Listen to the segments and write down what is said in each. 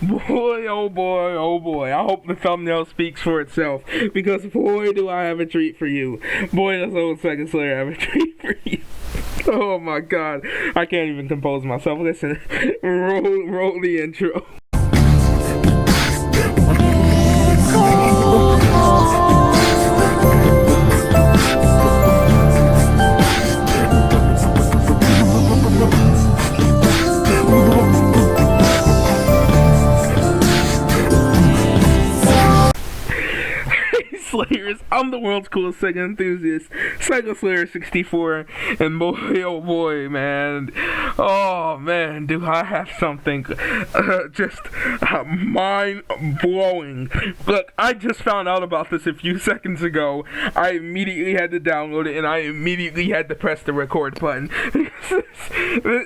Boy, oh boy, oh boy. I hope the thumbnail speaks for itself, because boy, do I have a treat for you. Boy, does old Sega Slayer have a treat for you. Oh my god, I can't even compose myself. Listen, roll the intro. Slayers, I'm the world's coolest Sega enthusiast, Sega Slayer 64, and boy, oh boy, man, oh man, do I have something just mind-blowing. Look, I just found out about this a few seconds ago. I immediately had to download it, and I immediately had to press the record button.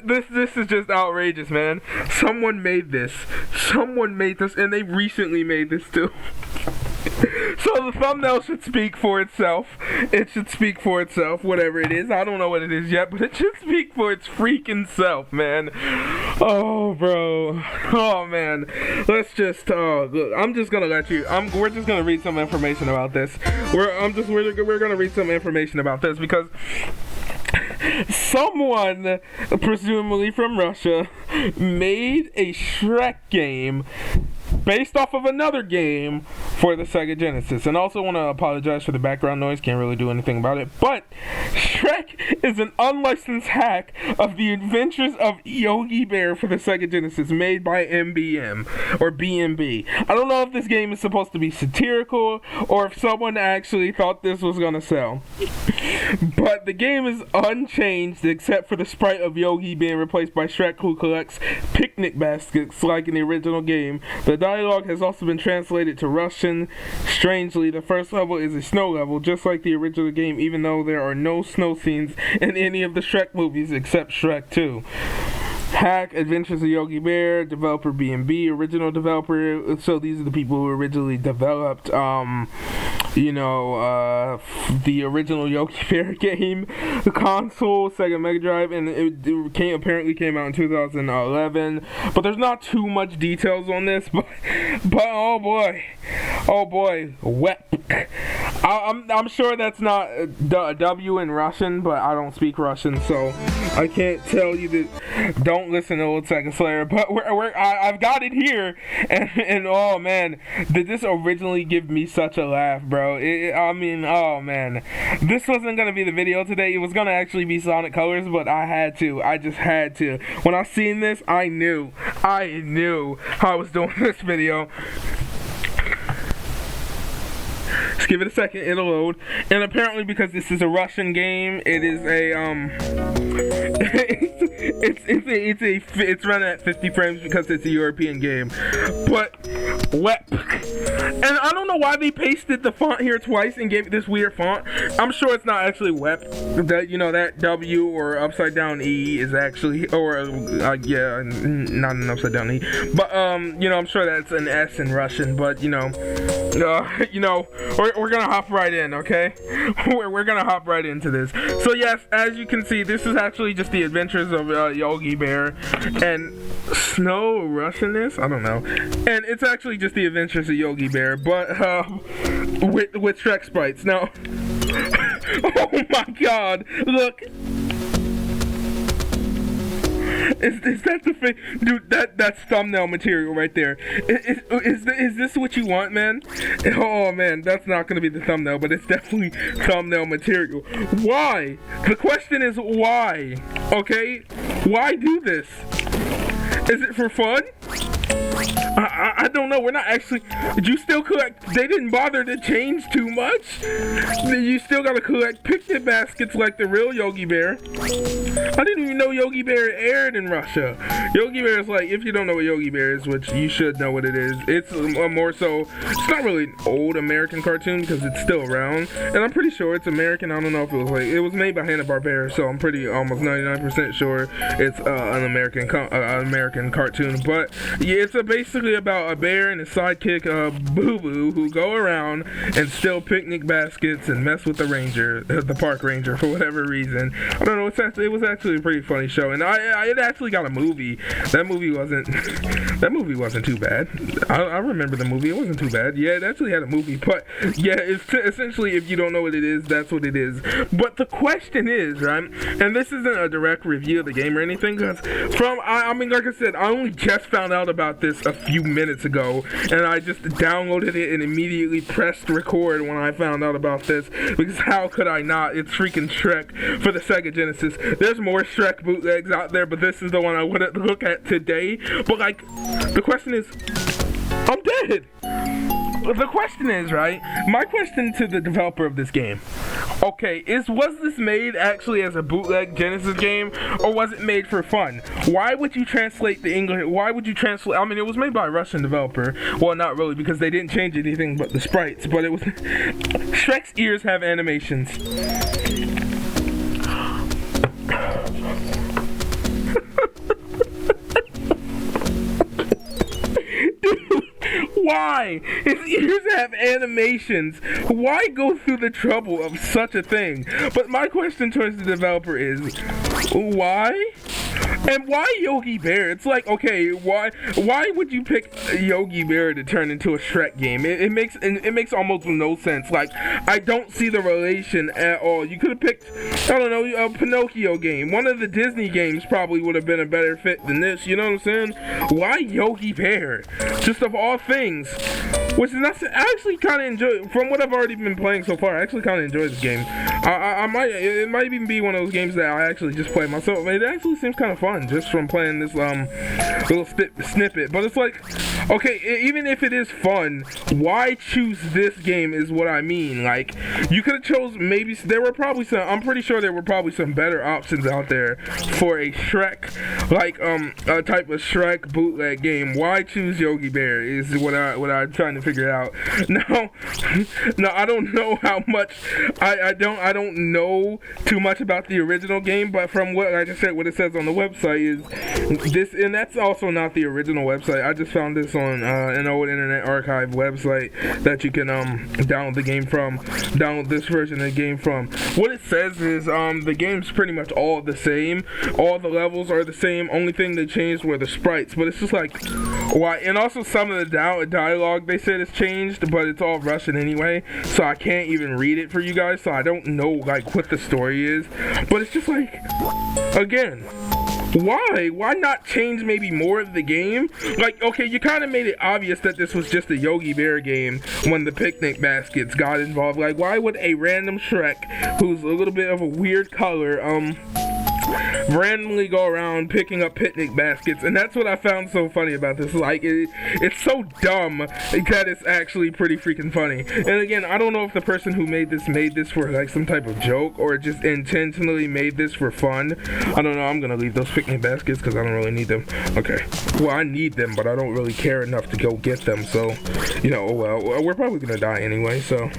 This is just outrageous, man. Someone made this, and they recently made this too. So the thumbnail should speak for itself. It should speak for itself, whatever it is. I don't know what it is yet, but it should speak for its freaking self, man. Oh, bro. Oh, man. Let's just, look, I'm just gonna let you, we're just gonna read some information about this. We're gonna read some information about this because someone, presumably from Russia, made a Shrek game based off of another game for the Sega Genesis. And also want to apologize for the background noise, can't really do anything about it. But Shrek is an unlicensed hack of the adventures of Yogi Bear for the Sega Genesis, made by MBM or BMB. I don't know if this game is supposed to be satirical or if someone actually thought this was gonna sell. But the game is unchanged except for the sprite of Yogi being replaced by Shrek, who collects picnic baskets like in the original game. The dialogue has also been translated to Russian. Strangely, the first level is a snow level, just like the original game, even though there are no snow scenes in any of the Shrek movies except Shrek 2. Hack, Adventures of Yogi Bear, developer B&B, original developer. So these are the people who originally developed, the original Yogi Bear game, the console, Sega Mega Drive, and it apparently came out in 2011. But there's not too much details on this. But oh boy, wep. I'm sure that's not a W in Russian, but I don't speak Russian, so I can't tell you that. Don't listen to old Sega Slayer, but I've got it here, and oh man, did this originally give me such a laugh, bro. I mean, oh man, this wasn't gonna be the video today. It was gonna actually be Sonic Colors, but I just had to. When I seen this, I knew how I was doing this video. Just give it a second, it'll load. And apparently, because this is a Russian game, it is a it's running at 50 frames because it's a European game. But wep. And I don't know why they pasted the font here twice and gave it this weird font. I'm sure it's not actually wep. That that W or upside down E is actually, or yeah, not an upside down E. But I'm sure that's an S in Russian. But we're gonna hop right in, okay? We're gonna hop right into this. So yes, as you can see, this is actually just the adventures of Yogi Bear and Snow Russianness. I don't know, and it's actually just the adventures of Yogi Bear, but with Shrek sprites. Now, oh my God! Look. Is that the thing? Dude, that's thumbnail material right there. Is this what you want, man? Oh, man, that's not going to be the thumbnail, but it's definitely thumbnail material. Why? The question is why, okay? Why do this? Is it for fun? I don't know. We're not actually. You still collect. They didn't bother to change too much. You still gotta collect picnic baskets like the real Yogi Bear. I didn't even know Yogi Bear aired in Russia. Yogi Bear is like, if you don't know what Yogi Bear is, which you should know what it is, it's more so. It's not really an old American cartoon because it's still around, and I'm pretty sure it's American. I don't know if it was made by Hanna-Barbera, so I'm pretty almost 99% sure it's an American cartoon. But yeah, it's a basically about a bear and his sidekick, Boo Boo, who go around and steal picnic baskets and mess with the park ranger, for whatever reason. I don't know. It was actually a pretty funny show, and it actually got a movie. That movie wasn't too bad. I remember the movie. It wasn't too bad. Yeah, it actually had a movie, but yeah, it's essentially, if you don't know what it is, that's what it is. But the question is, right, and this isn't a direct review of the game or anything, because I mean, like I said, I only just found out about this a few minutes ago, and I just downloaded it and immediately pressed record when I found out about this, because how could I not? It's freaking Shrek for the Sega Genesis. There's more Shrek bootlegs out there, but this is the one I wanted to look at today. But like, the question is, I'm dead. The question is, right, my question to the developer of this game, okay, was this made actually as a bootleg Genesis game, or was it made for fun? Why would you translate the English, I mean, it was made by a Russian developer. Well, not really, because they didn't change anything but the sprites, but it was, Shrek's ears have animations. Why? His ears have animations. Why go through the trouble of such a thing? But my question towards the developer is, why? And why Yogi Bear? It's like, okay, why would you pick Yogi Bear to turn into a Shrek game? It makes almost no sense. Like, I don't see the relation at all. You could have picked, I don't know, a Pinocchio game. One of the Disney games probably would have been a better fit than this, you know what I'm saying? Why Yogi Bear? Just of all things. Which is not, I actually kind of enjoy, from what I've already been playing so far, I actually kind of enjoy this game. It might even be one of those games that I actually just play myself. It actually seems kind of fun just from playing this little snippet. But it's like, okay, even if it is fun, why choose this game is what I mean. Like, you could have chose, maybe, I'm pretty sure there were probably some better options out there for a Shrek, like, a type of Shrek bootleg game. Why choose Yogi Bear is what I'm trying to figure out. No, I don't know how much, I don't know too much about the original game, but from what, like I said, what it says on the website is this, and that's also not the original website. I just found this on an old Internet Archive website that you can download the game from, download this version of the game from. What it says is the game's pretty much all the same. All the levels are the same. Only thing that changed were the sprites, but it's just like, why? And also some of the dialogue they said has changed, but it's all Russian anyway, so I can't even read it for you guys, so I don't know like what the story is. But it's just like, again, why not change maybe more of the game? Like, okay, you kind of made it obvious that this was just a Yogi Bear game when the picnic baskets got involved. Like, why would a random Shrek, who's a little bit of a weird color, randomly go around picking up picnic baskets? And that's what I found so funny about this. Like, it's so dumb that it's actually pretty freaking funny. And again, I don't know if the person who made this for like some type of joke, or just intentionally made this for fun. I don't know. I'm gonna leave those picnic baskets because I don't really need them. Okay, well, I need them, but I don't really care enough to go get them, so, you know, oh well, we're probably gonna die anyway, so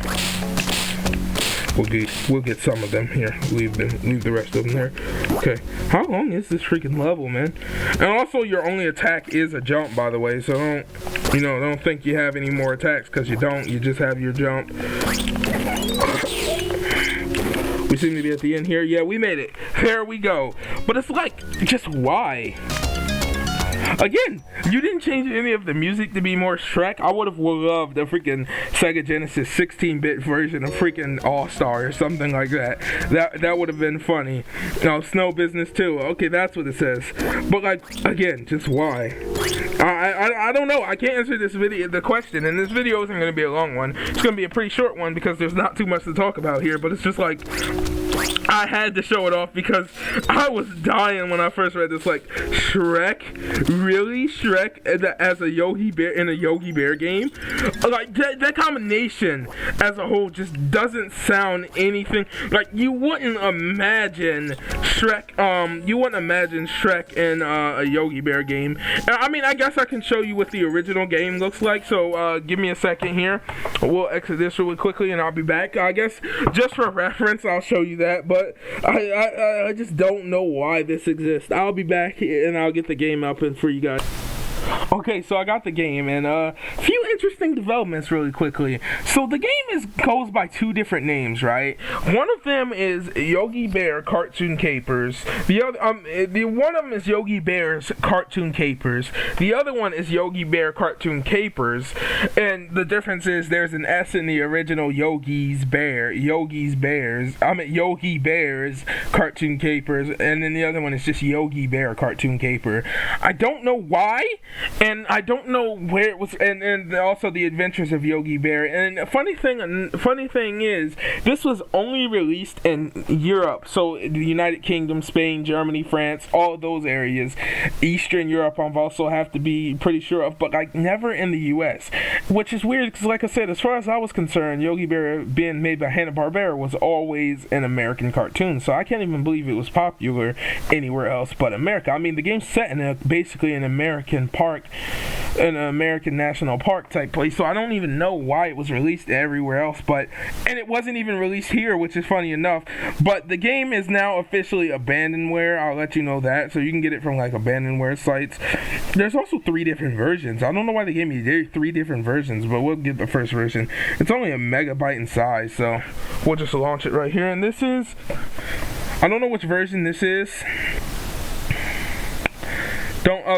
we'll get some of them here. Leave the rest of them there. Okay. How long is this freaking level, man? And also, your only attack is a jump, by the way. So don't think you have any more attacks, because you don't. You just have your jump. We seem to be at the end here. Yeah, we made it. There we go. But it's like, just why? Again, you didn't change any of the music to be more Shrek. I would have loved a freaking Sega Genesis 16-bit version of freaking All-Star or something like that. That would have been funny. Snow Business too. Okay, that's what it says. But like, again, just why? I don't know. I can't answer the question, and this video isn't going to be a long one. It's going to be a pretty short one because there's not too much to talk about here, but it's just like, I had to show it off because I was dying when I first read this. Like, Shrek? Really? Shrek as a Yogi Bear in a Yogi Bear game? Like, that combination as a whole just doesn't sound anything like, you wouldn't imagine Shrek in a Yogi Bear game. I mean, I guess I can show you what the original game looks like, so give me a second here. We'll exit this really quickly and I'll be back. I guess just for reference I'll show you that, but I just don't know why this exists. I'll be back and I'll get the game up and for you guys. Okay, so I got the game, and a few interesting developments really quickly. So the game goes by two different names, right? One of them is Yogi Bear Cartoon Capers. The one of them is Yogi Bear's Cartoon Capers. The other one is Yogi Bear Cartoon Capers, and the difference is there's an S in the original Yogi Bears Cartoon Capers, and then the other one is just Yogi Bear Cartoon Caper. I don't know why. And I don't know where it was, and also the Adventures of Yogi Bear. And funny thing is, this was only released in Europe, so the United Kingdom, Spain, Germany, France, all of those areas. Eastern Europe, I've also have to be pretty sure of, but like never in the U.S., which is weird because, like I said, as far as I was concerned, Yogi Bear being made by Hanna-Barbera was always an American cartoon. So I can't even believe it was popular anywhere else but America. I mean, the game's set in basically an American park, an American national park type place, so I don't even know why it was released everywhere else, and it wasn't even released here, which is funny enough. But the game is now officially abandonware. I'll let you know that, so you can get it from like abandonware sites. There's also 3 different versions. I don't know why they gave me 3 different versions, but we'll get the first version. It's only a megabyte in size, so we'll just launch it right here. And this is, I don't know which version this is.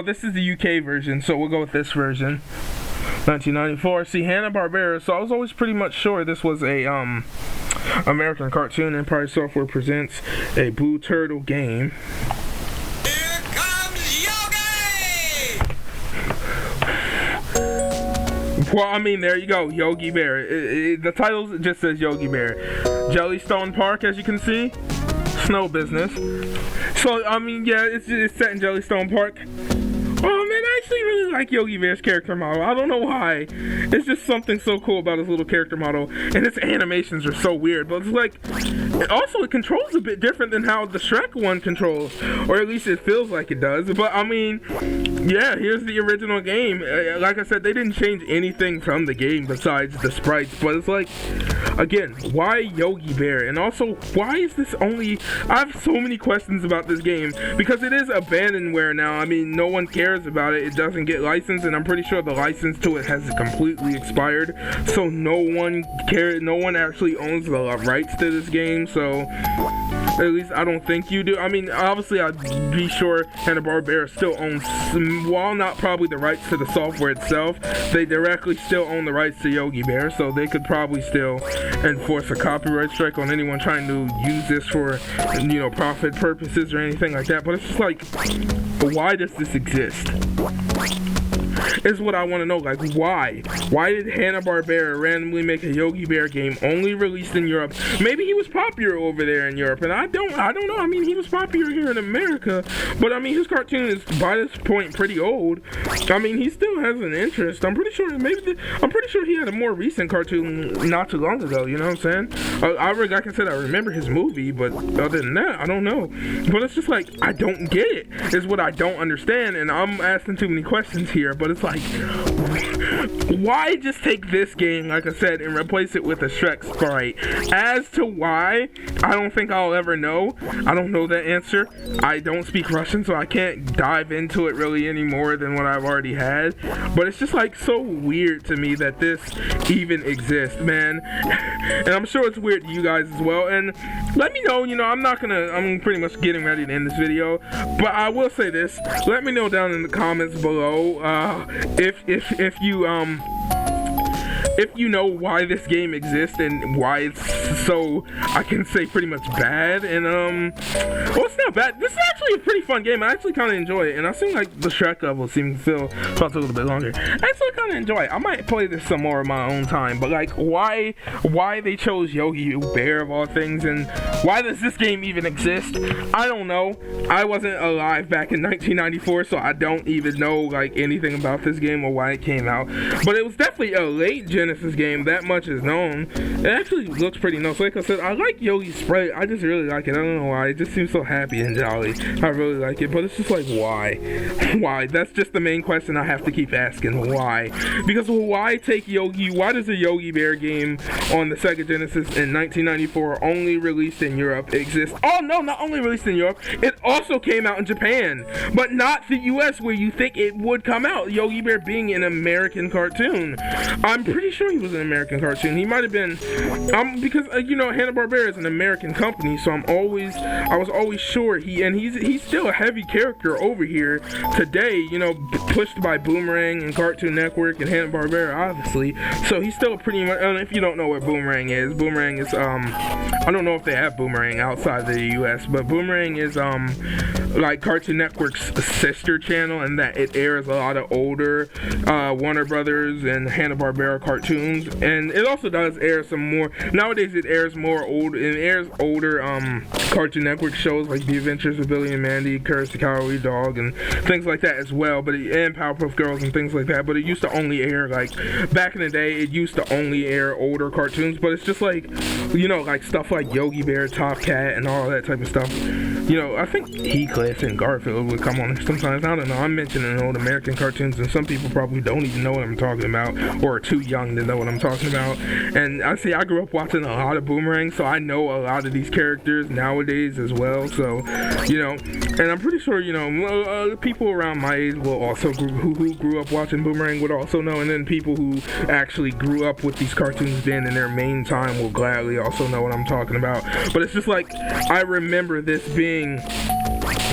This is the UK version, so we'll go with this version. 1994. See, Hanna-Barbera, so I was always pretty much sure this was a American cartoon. Empire Software presents a Blue Turtle game. Here comes Yogi! Well, I mean, there you go, Yogi Bear. The title just says Yogi Bear. Jellystone Park, as you can see. Snow business. So, I mean, yeah, it's set in Jellystone Park. Oh man, I actually really like Yogi Bear's character model. I don't know why. It's just something so cool about his little character model, and its animations are so weird. But it's like, it controls a bit different than how the Shrek one controls, or at least it feels like it does. But I mean, yeah, here's the original game. Like I said, they didn't change anything from the game besides the sprites. But it's like, again, why Yogi Bear? And also, why is this only? I have so many questions about this game because it is abandonware now. I mean, no one cares about it. It doesn't get licensed, and I'm pretty sure the license to it has completely expired, so no one actually owns the rights to this game. So at least I don't think you do. I mean, obviously I'd be sure Hanna-Barbera still owns, while not probably the rights to the software itself, they directly still own the rights to Yogi Bear, so they could probably still enforce a copyright strike on anyone trying to use this for, profit purposes or anything like that. But it's just like, why does this exist? Is what I want to know. Like, why? Why did Hanna-Barbera randomly make a Yogi Bear game only released in Europe? Maybe he was popular over there in Europe, and I don't know. I mean, he was popular here in America, but I mean, his cartoon is by this point pretty old. I mean, he still has an interest. I'm pretty sure he had a more recent cartoon not too long ago. You know what I'm saying? Like I said, I remember his movie, but other than that, I don't know. But it's just like, I don't get it. Is what I don't understand, and I'm asking too many questions here. But it's like, why just take this game, like I said, and replace it with a Shrek sprite? As to why, I don't think I'll ever know. I don't know that answer. I don't speak Russian, so I can't dive into it really any more than what I've already had. But it's just like so weird to me that this even exists, man. And I'm sure it's weird to you guys as well. And let me know, I'm pretty much getting ready to end this video, but I will say this. Let me know down in the comments below if you know why this game exists and why it's so, I can say, pretty much bad. And well, it's not bad. This is actually a pretty fun game. I actually kind of enjoy it, and I seem like the Shrek level seems to feel a little bit longer. I actually kind of enjoy it. I might play this some more in my own time, but like, why they chose Yogi Bear of all things, and why does this game even exist? I don't know. I wasn't alive back in 1994, so I don't even know like anything about this game or why it came out. But it was definitely a late Genesis game, that much is known. It actually looks pretty nice. Like I said, I like Yogi's sprite. I just really like it. I don't know why. It just seems so happy and jolly. I really like it, but it's just like, why? Why? That's just the main question I have to keep asking. Why? Because why take Yogi? Why does a Yogi Bear game on the Sega Genesis in 1994 only released in in Europe exists. Oh no, not only released in Europe, it also came out in Japan, but not the US where you think it would come out. Yogi Bear being an American cartoon. I'm pretty sure he was an American cartoon. He might have been, because Hanna-Barbera is an American company, so I was always sure he's still a heavy character over here today, pushed by Boomerang and Cartoon Network and Hanna-Barbera, obviously. So he's still pretty much, if you don't know what Boomerang is I don't know if they have Boomerang outside the US, but Boomerang is like Cartoon Network's sister channel, and that it airs a lot of older Warner Brothers and Hanna-Barbera cartoons, and it also does air some more. Nowadays it airs older Cartoon Network shows like The Adventures of Billy and Mandy, Courage the Cowardly Dog, and things like that as well, and Powerpuff Girls and things like that. But it used to only air, like back in the day, it used to only air older cartoons. But it's just like, like stuff like Yogi Bear, Top Cat, and all that type of stuff. I think Heathcliff and Garfield would come on sometimes. I don't know. I'm mentioning old American cartoons, and some people probably don't even know what I'm talking about, or are too young to know what I'm talking about. And I grew up watching a lot of Boomerang, so I know a lot of these characters nowadays as well. So, and I'm pretty sure, people around my age will also who grew up watching Boomerang would also know, and then people who actually grew up with these cartoons then in their main time will gladly also know what I'm talking about. But it's just like, I remember this being,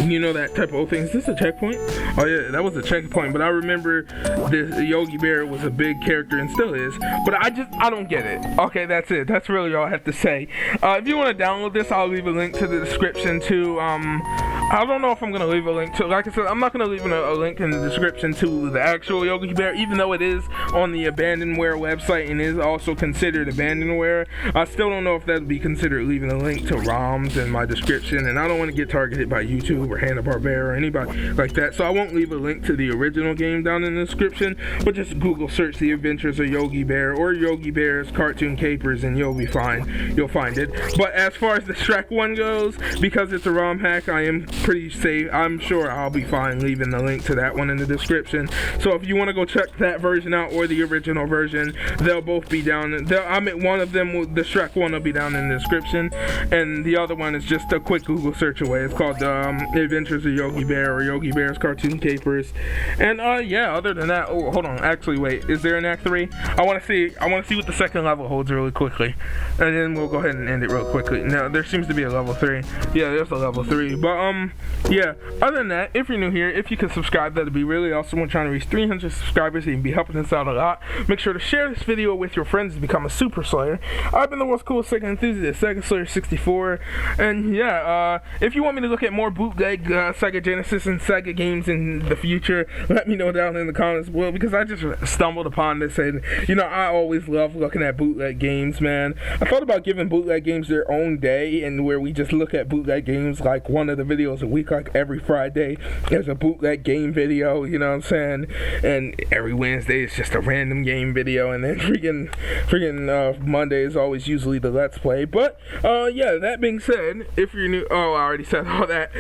that type of old thing. Is this a checkpoint? Oh yeah, that was a checkpoint. But I remember this Yogi Bear was a big character and still is. But I don't get it. Okay, that's it. That's really all I have to say. If you want to download this, I'll leave a link to the description to I don't know if I'm going to leave a link to, like I said, I'm not going to leave a link in the description to the actual Yogi Bear, even though it is on the Abandonware website and is also considered Abandonware. I still don't know if that would be considered leaving a link to ROMs in my description, and I don't want to get targeted by YouTube or Hanna-Barbera or anybody like that, so I won't leave a link to the original game down in the description, but just Google search The Adventures of Yogi Bear or Yogi Bear's Cartoon Capers and you'll be fine. You'll find it. But as far as the Shrek one goes, because it's a ROM hack, I am pretty safe. I'm sure I'll be fine leaving the link to that one in the description. So if you want to go check that version out or the original version, they'll both be down. One of them, the Shrek one, will be down in the description, and the other one is just a quick Google search away. It's called The Adventures of Yogi Bear or Yogi Bear's Cartoon Capers. And yeah, other than that, oh, hold on. Actually, wait. Is there an Act 3? I want to see what the second level holds really quickly, and then we'll go ahead and end it real quickly. Now there seems to be a level 3. Yeah, there's a level 3. But yeah, other than that, if you're new here, if you could subscribe, that'd be really awesome. We're trying to reach 300 subscribers, so you can be helping us out a lot. Make sure to share this video with your friends to become a Super Slayer. I've been the world's coolest Sega enthusiast, Sega Slayer 64, and yeah, if you want me to look at more bootleg Sega Genesis and Sega games in the future, let me know down in the comments below, because I just stumbled upon this, and I always love looking at bootleg games, man. I thought about giving bootleg games their own day, and where we just look at bootleg games like one of the videos a week, like every Friday there's a bootleg game video, you know what I'm saying, and every Wednesday it's just a random game video, and then freaking Monday is always usually the Let's Play. But yeah, that being said, if you're new, I already said all that.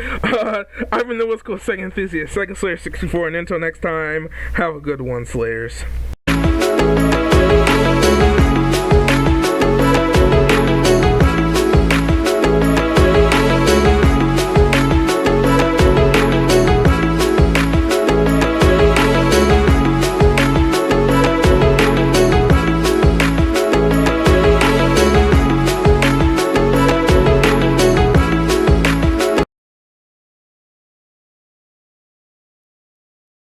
I've been the What's Cool Sega enthusiast, Sega Slayer 64, and until next time, have a good one, Slayers.